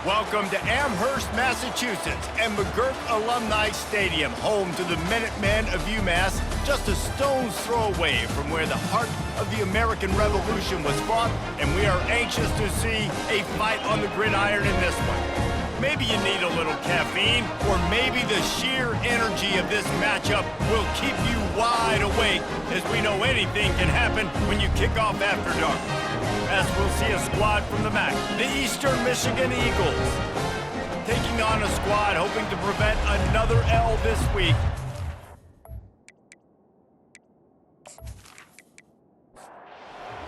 Welcome to Amherst, Massachusetts, and McGirt Alumni Stadium, home to the Minutemen of Umass, just a stone's throw away from where the heart of the American Revolution was fought, and we are anxious to see a fight on the gridiron in this one. Maybe you need a little caffeine, or maybe the sheer energy of this matchup will keep you wide awake, as we know anything can happen when you kick off after dark. As we'll see a squad from the MAC, the Eastern Michigan Eagles, taking on a squad hoping to prevent another L this week.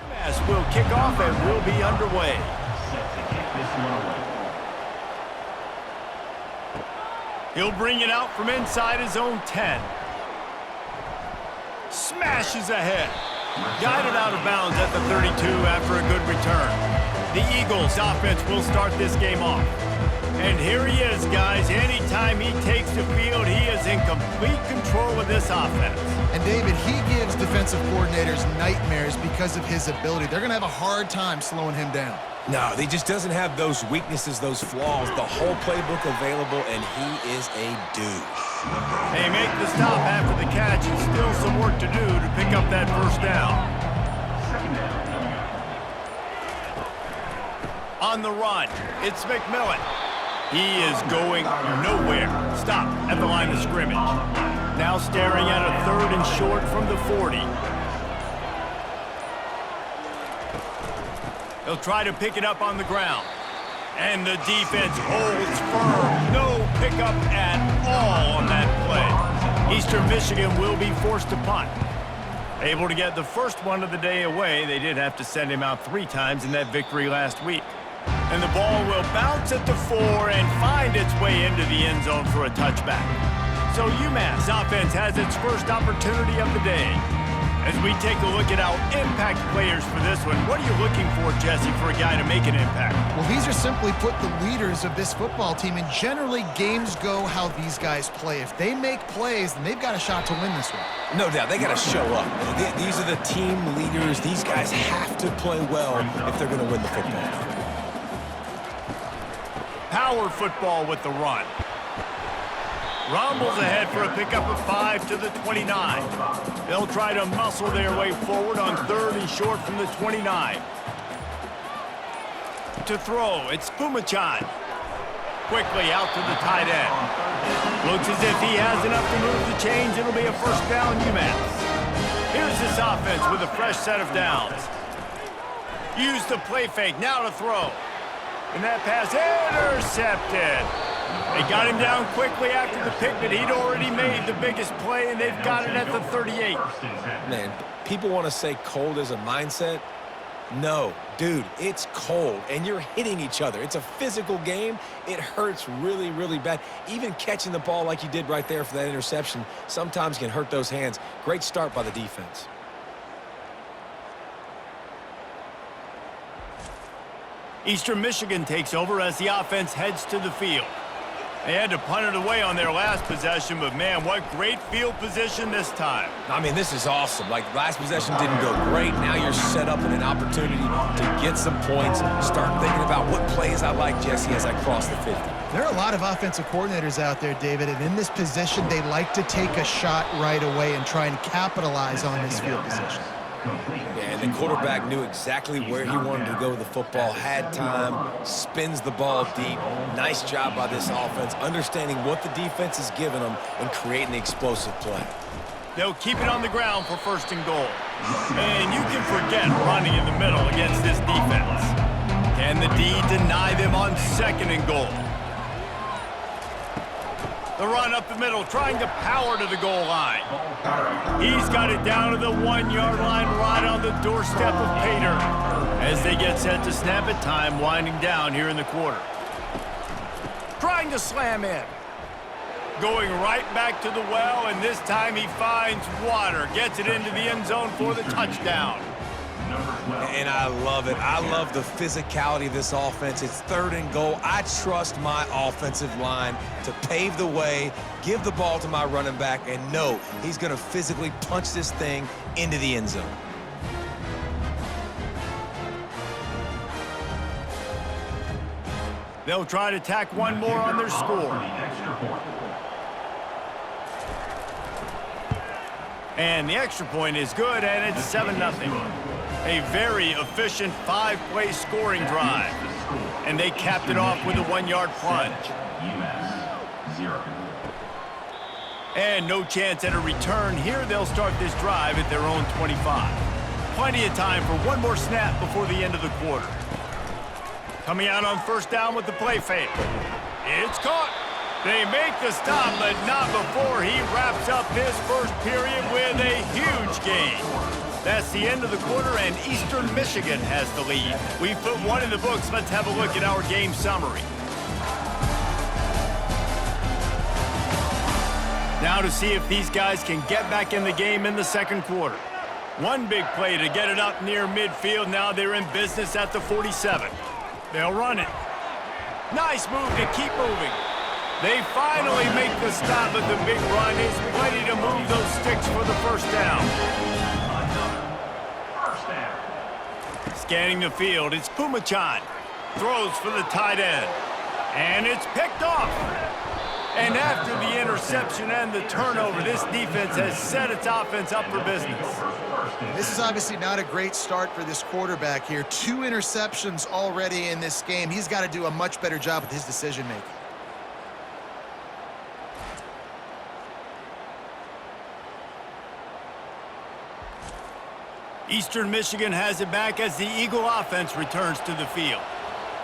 Umass will kick off and will be underway. He'll bring it out from inside his own 10. Smashes ahead. Guided out of bounds at the 32 after a good return. The Eagles offense will start this game off. And here he is, guys. Anytime he takes the field, he is in complete control of this offense. And David, he gives defensive coordinators nightmares because of his ability. They're going to have a hard time slowing him down. No, he just doesn't have those weaknesses, those flaws, the whole playbook available, and he is a dude. They make the stop after the catch, and still some work to do to pick up that first down. On the run, it's McMillan. He is going nowhere. Stop at the line of scrimmage. Now staring at a 3rd and short from the 40. He'll try to pick it up on the ground. And the defense holds firm. No pickup at all on that play. Eastern Michigan will be forced to punt. Able to get the first one of the day away. They did have to send him out 3 times in that victory last week. And the ball will bounce at the 4 and find its way into the end zone for a touchback. So UMass offense has its first opportunity of the day. As we take a look at our impact players for this one, what are you looking for, Jesse, for a guy to make an impact? Well, these are simply put the leaders of this football team, and generally games go how these guys play. If they make plays, then they've got a shot to win this one. No doubt, they got to show up. These are the team leaders. These guys have to play well if they're going to win the football game. Power football with the run. Rumbles ahead for a pickup of 5 to the 29. They'll try to muscle their way forward on 3rd and short from the 29. To throw, it's Pumachan. Quickly out to the tight end. Looks as if he has enough to move the chains. It'll be a first down, UMass. Here's this offense with a fresh set of downs. Use the play fake, now to throw. And that pass intercepted. They got him down quickly after the pick, but he'd already made the biggest play, and they've got it at the 38. Man, people want to say cold as a mindset. No, dude, it's cold, and you're hitting each other. It's a physical game. It hurts really, really bad. Even catching the ball like you did right there for that interception sometimes can hurt those hands. Great start by the defense. Eastern Michigan takes over as the offense heads to the field. They had to punt it away on their last possession, but man, what great field position this time. I mean, this is awesome. Like, last possession didn't go great. Now you're set up in an opportunity to get some points. Start thinking about what plays I like, Jesse, as I cross the 50. There are a lot of offensive coordinators out there, David, and in this position, they like to take a shot right away and try and capitalize on this field position. Yeah, and the quarterback knew exactly where he wanted to go with the football, had time, spins the ball deep. Nice job by this offense, understanding what the defense is giving them and creating the explosive play. They'll keep it on the ground for 1st and goal. And you can forget running in the middle against this defense. Can the D deny them on 2nd and goal? The run up the middle, trying to power to the goal line. He's got it down to the 1-yard line, right on the doorstep of Pater. As they get set to snap it, time winding down here in the quarter. Trying to slam in. Going right back to the well, and this time he finds water. Gets it into the end zone for the touchdown. And I love it. I love the physicality of this offense. It's 3rd and goal. I trust my offensive line to pave the way, give the ball to my running back, and know he's going to physically punch this thing into the end zone. They'll try to tack one more on their score. And the extra point is good, and it's 7-0. A very efficient 5-play scoring drive. And they capped it off with a 1-yard plunge. Umass, 0. And no chance at a return here. They'll start this drive at their own 25. Plenty of time for one more snap before the end of the quarter. Coming out on first down with the play fake. It's caught. They make the stop, but not before he wraps up this first period with a huge gain. That's the end of the quarter, and Eastern Michigan has the lead. We've put one in the books. Let's have a look at our game summary. Now to see if these guys can get back in the game in the second quarter. One big play to get it up near midfield. Now they're in business at the 47. They'll run it. Nice move to keep moving. They finally make the stop, but the big run is plenty to move those sticks for the first down. Scanning the field, it's Pumachan. Throws for the tight end. And it's picked off. And after the interception and the turnover, this defense has set its offense up for business. This is obviously not a great start for this quarterback here. 2 interceptions already in this game. He's got to do a much better job with his decision-making. Eastern Michigan has it back as the Eagle offense returns to the field.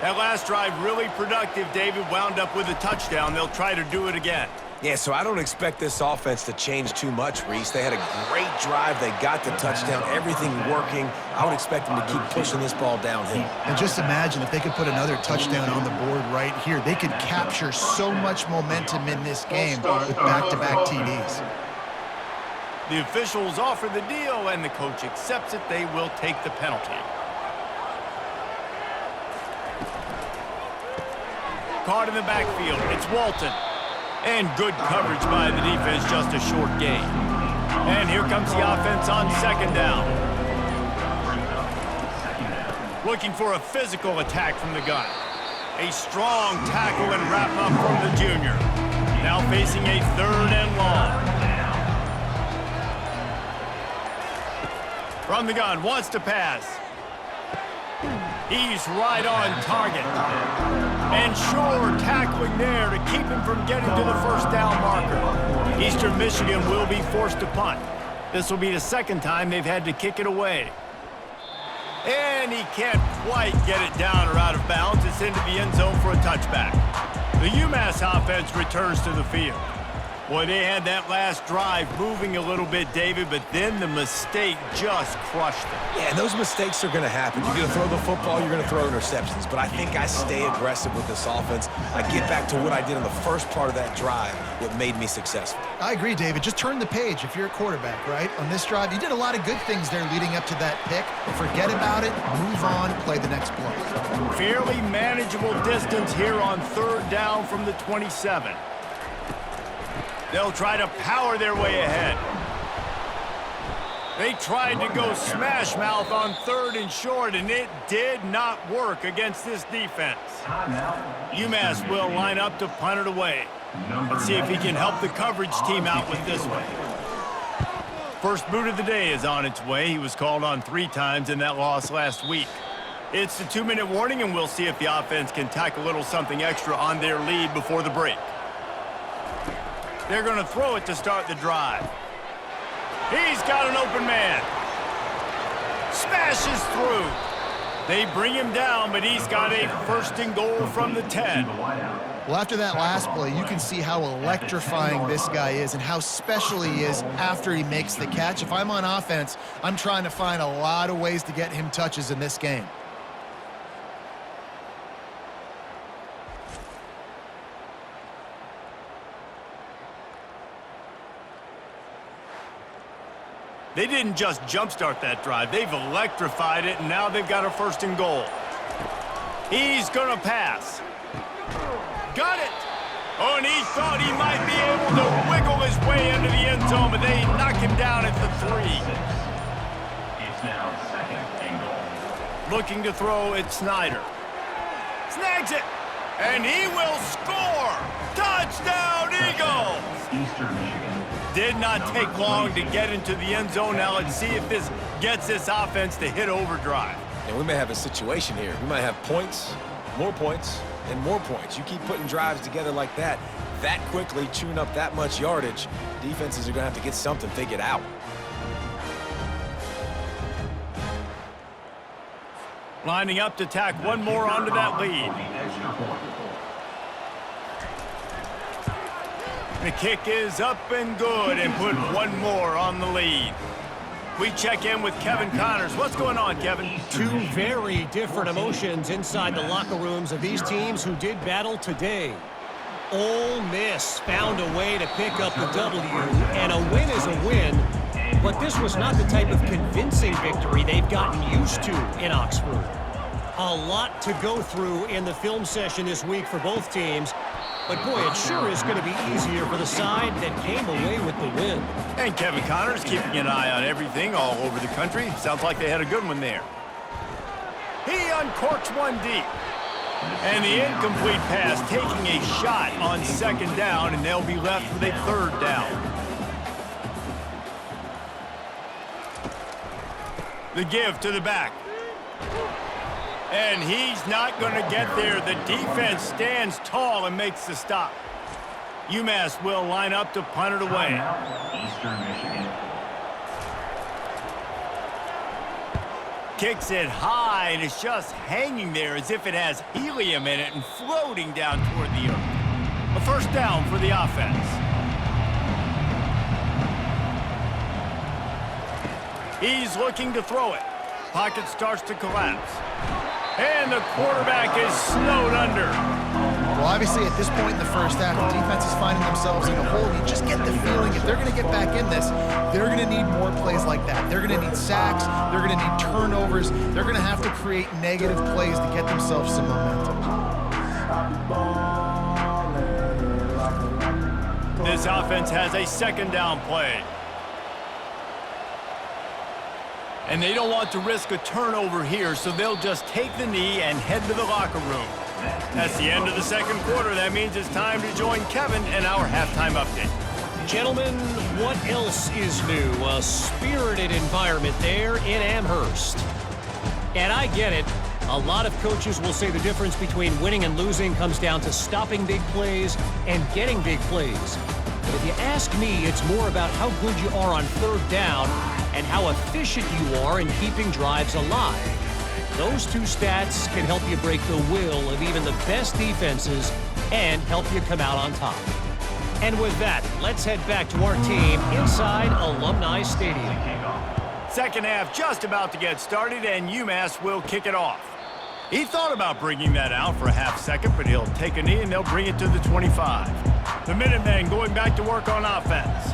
That last drive really productive. David wound up with a touchdown. They'll try to do it again. Yeah, so I don't expect this offense to change too much, Reese. They had a great drive. They got the touchdown, everything working. I would expect them to keep pushing this ball downhill. And just imagine if they could put another touchdown on the board right here. They could capture so much momentum in this game with back-to-back TDs. The officials offer the deal, and the coach accepts it. They will take the penalty. Caught in the backfield. It's Walton. And good coverage by the defense, just a short gain. And here comes the offense on second down. Looking for a physical attack from the gun. A strong tackle and wrap up from the junior. Now facing a 3rd and long. From the gun, wants to pass. He's right on target. And sure tackling there to keep him from getting to the first down marker. Eastern Michigan will be forced to punt. This will be the second time they've had to kick it away. And he can't quite get it down or out of bounds. It's into the end zone for a touchback. The Umass offense returns to the field. Boy, they had that last drive moving a little bit, David, but then the mistake just crushed them. Yeah, and those mistakes are going to happen. You're going to throw the football, you're going to throw interceptions. But I think I stay aggressive with this offense. I get back to what I did in the first part of that drive, what made me successful. I agree, David. Just turn the page if you're a quarterback, right? On this drive, you did a lot of good things there leading up to that pick. Forget about it, move on, play the next play. Fairly manageable distance here on 3rd down from the 27. They'll try to power their way ahead. They tried to go smash mouth on 3rd and short, and it did not work against this defense. Umass will line up to punt it away. Let's see if he can help the coverage team out with this one. First boot of the day is on its way. He was called on 3 times in that loss last week. It's the 2-minute warning, and we'll see if the offense can tack a little something extra on their lead before the break. They're going to throw it to start the drive. He's got an open man. Smashes through. They bring him down, but he's got a 1st and goal from the 10. Well, after that last play, you can see how electrifying this guy is and how special he is after he makes the catch. If I'm on offense, I'm trying to find a lot of ways to get him touches in this game. They didn't just jumpstart that drive. They've electrified it, and now they've got a 1st and goal. He's going to pass. Got it. Oh, and he thought he might be able to wiggle his way into the end zone, but they knock him down at the 3. It's now 2nd and goal. Looking to throw, it's Snyder. Snags it. And he will score! Touchdown, Eagles! Eastern Michigan. Did not take long to get into the end zone. Now let's see if this gets this offense to hit overdrive. And we may have a situation here. We might have points, and more points. You keep putting drives together like that quickly, chewing up that much yardage, defenses are going to have to get something figured out. Lining up to tack one more onto that lead. The kick is up and good and put one more on the lead. We check in with Kevin Connors. What's going on, Kevin? Two very different emotions inside the locker rooms of these teams who did battle today. Ole Miss found a way to pick up the W, and a win is a win, but this was not the type of convincing victory they've gotten used to in Oxford. A lot to go through in the film session this week for both teams, but boy, it sure is going to be easier for the side that came away with the win. And Kevin Connors keeping an eye on everything all over the country. Sounds like they had a good one there. He uncorks one deep. And the incomplete pass taking a shot on second down, and they'll be left with a third down. The give to the back. And he's not going to get there. The defense stands tall and makes the stop. Umass will line up to punt it away. Eastern Michigan. Kicks it high, and it's just hanging there as if it has helium in it and floating down toward the earth. A first down for the offense. He's looking to throw it. Pocket starts to collapse. And the quarterback is snowed under. Well, obviously, at this point in the first half, the defense is finding themselves in a hole. You just get the feeling if they're going to get back in this, they're going to need more plays like that. They're going to need sacks. They're going to need turnovers. They're going to have to create negative plays to get themselves some momentum. This offense has a second down play. And they don't want to risk a turnover here, so they'll just take the knee and head to the locker room. That's the end of the second quarter. That means it's time to join Kevin and our halftime update. Gentlemen, what else is new? A spirited environment there in Amherst. And I get it. A lot of coaches will say the difference between winning and losing comes down to stopping big plays and getting big plays. But if you ask me, it's more about how good you are on third down and how efficient you are in keeping drives alive. Those two stats can help you break the will of even the best defenses and help you come out on top. And with that, let's head back to our team inside Alumni Stadium. Second half just about to get started, and Umass will kick it off. He thought about bringing that out for a half second, but he'll take a knee and they'll bring it to the 25. The Minutemen going back to work on offense.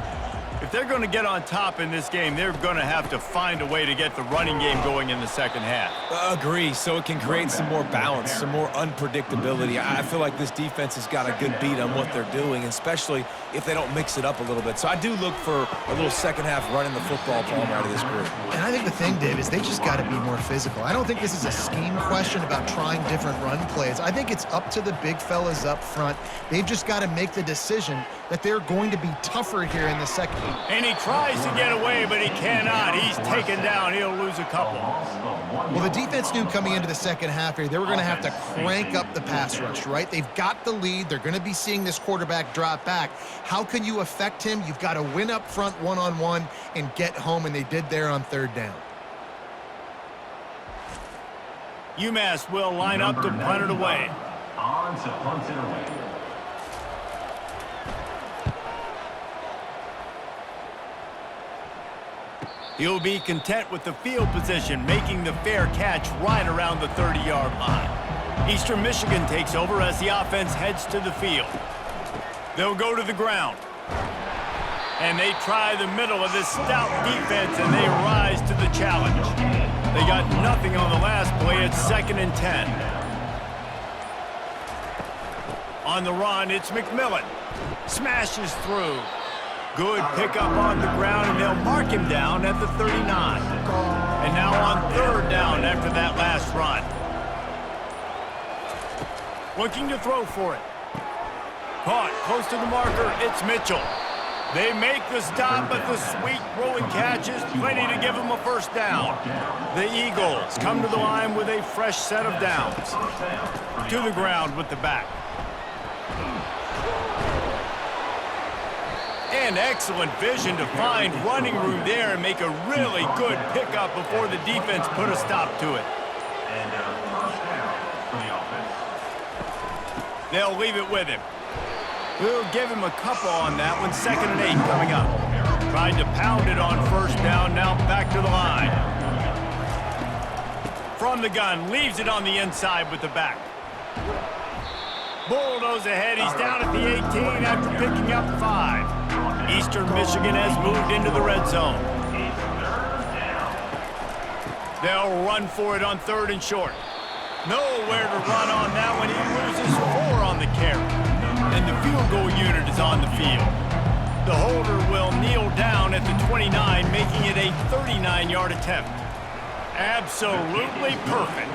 If they're going to get on top in this game, they're going to have to find a way to get the running game going in the second half. Agree, so it can create some more balance, some more unpredictability. I feel like this defense has got a good beat on what they're doing, especially if they don't mix it up a little bit. So I do look for a little second half running the football ball out of this group. And I think the thing, Dave, is they just got to be more physical. I don't think this is a scheme question about trying different run plays. I think it's up to the big fellas up front. They've just got to make the decision that they're going to be tougher here in the second. And he tries to get away, but he cannot. He's taken down. He'll lose a couple. Well, the defense knew coming into the second half here, they were going to have to crank up the pass rush, right? They've got the lead. They're going to be seeing this quarterback drop back. How can you affect him? You've got to win up front one-on-one and get home, and they did there on third down. Umass will line up to punt it away. On to punt it away. He'll be content with the field position, making the fair catch right around the 30-yard line. Eastern Michigan takes over as the offense heads to the field. They'll go to the ground. And they try the middle of this stout defense, and they rise to the challenge. They got nothing on the last play. It's 2nd and 10. On the run, it's McMillan. Smashes through. Good pickup on the ground, and they'll mark him down at the 39. And now on third down after that last run. Looking to throw for it. Caught close to the marker. It's Mitchell. They make the stop, but the sweet throwing catch is plenty to give them a first down. The Eagles come to the line with a fresh set of downs. To the ground with the back. And excellent vision to find running room there and make a really good pickup before the defense put a stop to it. And first down for the offense. They'll leave it with him. We'll give him a couple on that one. 2nd and 8 coming up. Tried to pound it on first down, now back to the line. From the gun, leaves it on the inside with the back. Bulldoze ahead, he's down at the 18 after picking up 5. Eastern Michigan has moved into the red zone. They'll run for it on 3rd and short. Nowhere to run on that one. He loses 4 on the carry. And the field goal unit is on the field. The holder will kneel down at the 29, making it a 39-yard attempt. Absolutely perfect.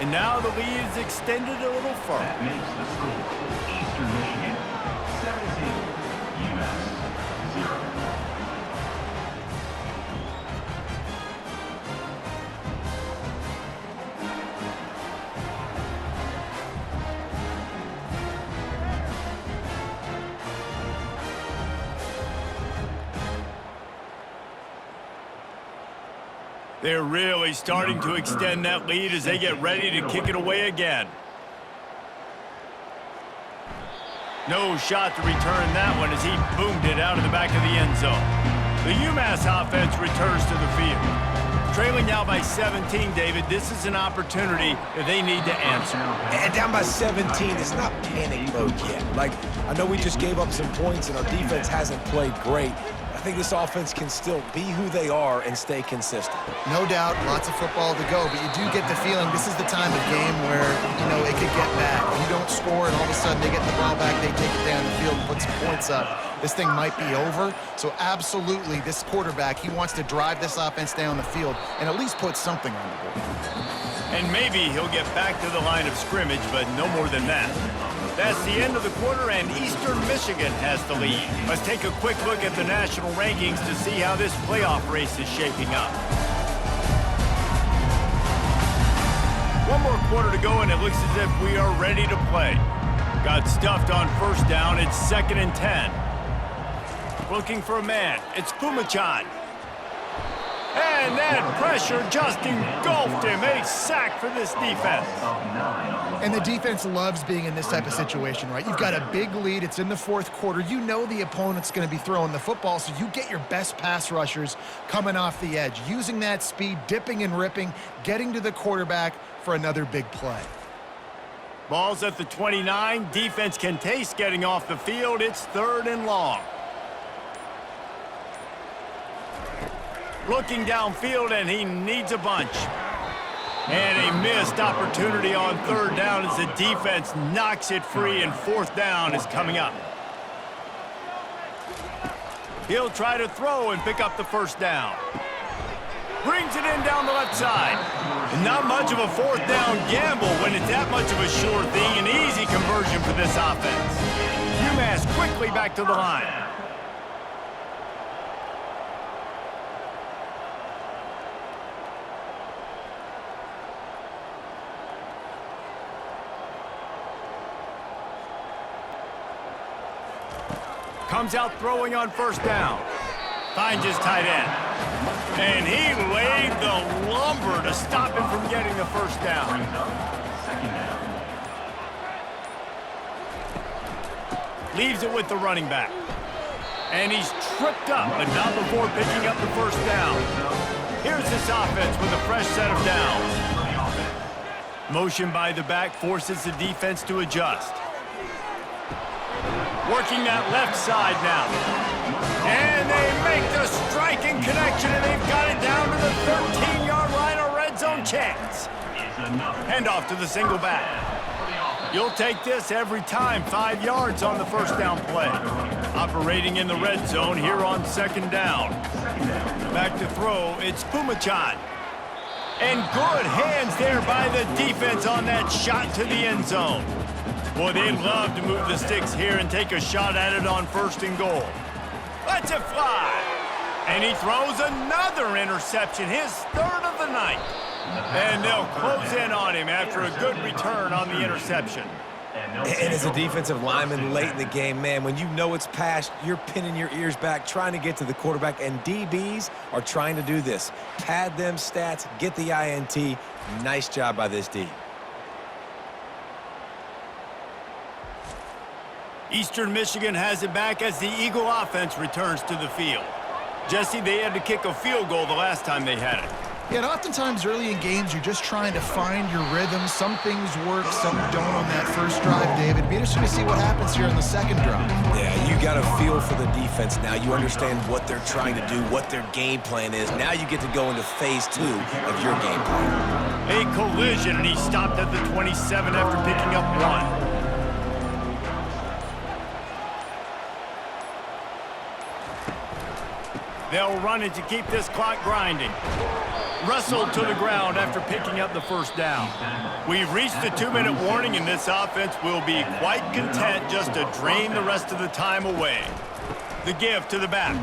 And now the lead is extended a little further. That makes the score Eastern Michigan 17, Umass 0. They're really starting to extend that lead as they get ready to kick it away again. No shot to return that one as he boomed it out of the back of the end zone. The UMass offense returns to the field. Trailing now by 17, David, this is an opportunity that they need to answer. And down by 17, it's not panic mode yet. Like, I know we just gave up some points and our defense hasn't played great. I think this offense can still be who they are and stay consistent. No doubt, lots of football to go, but you do get the feeling this is the time of game where, you know, it could get bad. If you don't score and all of a sudden they get the ball back, they take it down the field and put some points up, this thing might be over. So absolutely, this quarterback, he wants to drive this offense down the field and at least put something on the board. And maybe he'll get back to the line of scrimmage, but no more than that. That's the end of the quarter, and Eastern Michigan has the lead. Let's take a quick look at the national rankings to see how this playoff race is shaping up. One more quarter to go, and it looks as if we are ready to play. Got stuffed on first down. It's 2nd and 10. Looking for a man. It's Pumachan. And that pressure just engulfed him. A sack for this defense. And the defense loves being in this type of situation, right? You've got a big lead. It's in the 4th quarter. You know the opponent's going to be throwing the football, so you get your best pass rushers coming off the edge, using that speed, dipping and ripping, getting to the quarterback for another big play. Ball's at the 29. Defense can taste getting off the field. It's 3rd and long. Looking downfield, and he needs a bunch. And a missed opportunity on 3rd down as the defense knocks it free, and 4th down is coming up. He'll try to throw and pick up the first down. Brings it in down the left side. And not much of a 4th down gamble when it's that much of a sure thing. An easy conversion for this offense. UMass quickly back to the line. Comes out throwing on first down. Finds his tight end. And he laid the lumber to stop him from getting the first down. Leaves it with the running back. And he's tripped up, but not before picking up the first down. Here's this offense with a fresh set of downs. Motion by the back forces the defense to adjust. Working that left side now. And they make the striking connection, and they've got it down to the 13-yard line, a red zone chance. Hand off to the single back. You'll take this every time. 5 yards on the first down play. Operating in the red zone here on 2nd down. Back to throw, it's Pumachan. And good hands there by the defense on that shot to the end zone. Boy, they'd love to move the sticks here and take a shot at it on 1st and goal. Let's it fly. And he throws another interception, his 3rd of the night. And they'll close in on him after a good return on the interception. And as a defensive lineman late in the game, man, when you know it's passed, you're pinning your ears back, trying to get to the quarterback, and DBs are trying to do this. Pad them stats, get the INT. Nice job by this D. Eastern Michigan has it back as the Eagle offense returns to the field. Jesse, they had to kick a field goal the last time they had it. Yeah, and oftentimes early in games, you're just trying to find your rhythm. Some things work, some don't on that first drive, David. Be interesting to see what happens here in the second drive. Yeah, you got a feel for the defense now. You understand what they're trying to do, what their game plan is. Now you get to go into phase 2 of your game plan. A collision, and he stopped at the 27 after picking up 1. They'll run it to keep this clock grinding. Wrestled to the ground after picking up the 1st down. We've reached the 2-minute warning, and this offense will be quite content just to drain the rest of the time away. The give to the back.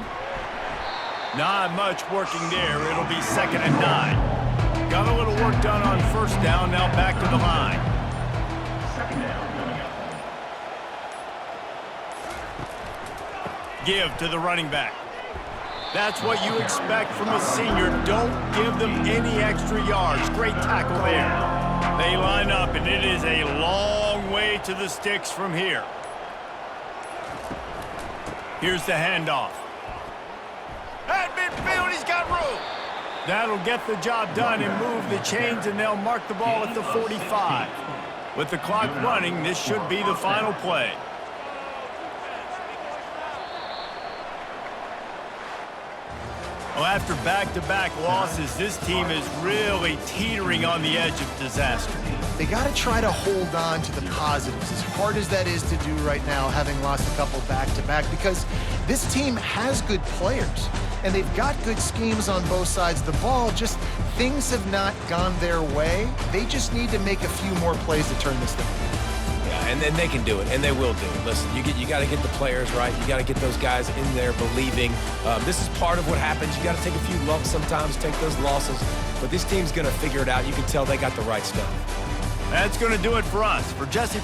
Not much working there. It'll be 2nd and 9. Got a little work done on 1st down, now back to the line. Give to the running back. That's what you expect from a senior. Don't give them any extra yards. Great tackle there. They line up, and it is a long way to the sticks from here. Here's the handoff. At midfield, he's got room. That'll get the job done and move the chains, and they'll mark the ball at the 45. With the clock running, this should be the final play. Well, after back-to-back losses, this team is really teetering on the edge of disaster. They got to try to hold on to the positives, as hard as that is to do right now, having lost a couple back-to-back, because this team has good players, and they've got good schemes on both sides of the ball. Just things have not gone their way. They just need to make a few more plays to turn this thing around. And then they can do it, and they will do it. Listen, you got to get the players right. You got to get those guys in there believing. This is part of what happens. You got to take a few lumps sometimes, take those losses. But this team's going to figure it out. You can tell they got the right stuff. That's going to do it for us. For Jesse